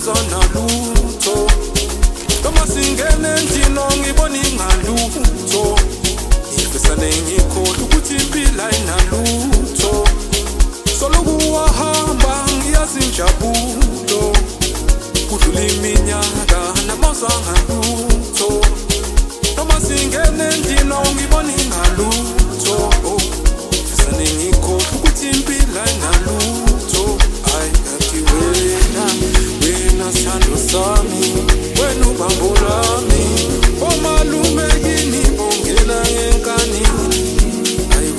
zona lutho noma singene endlini ngibona ingalutho ngifisane ngikhohle ukuthi impilo ayinalutho soloku wahamba ngiyazi injabulo kudlula iminyaka namazwe angalutho noma singene endlini ngibona ingalutho ngifisane ngikhohle ukuthi impilo ayinalutho ayi wena sithando sami wena ubambo lami omalume kini bongela ngenkani ayi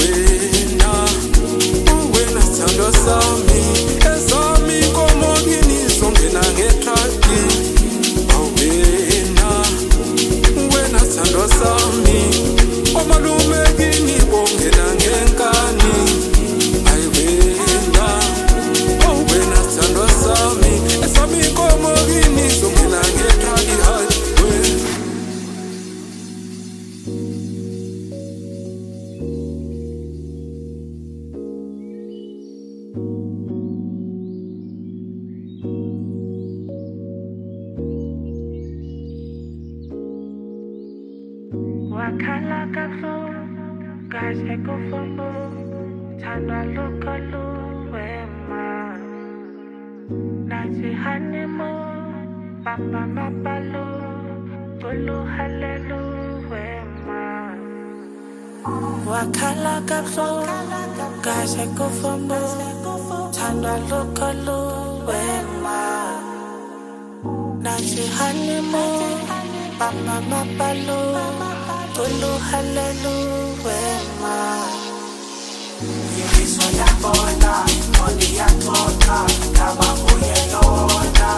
wena sithando sami esami inkomo kini zongena ngetraki wena sithando sami omalume kini bongela ngenkani ayi wena sithando sami esami inkomo kini zongena ngetraki wakhala kabuhlungu kahle kufumbu thandwa lukho luwema nathi honeymoon bamba mabalo tulu haleluya wakhala kabuhlungu kahle kufumbu thandwa lukho luwema nathi honeymoon bamba mabalo tulu haleluya Yebiswa yabona, moni yatota, kama uyelona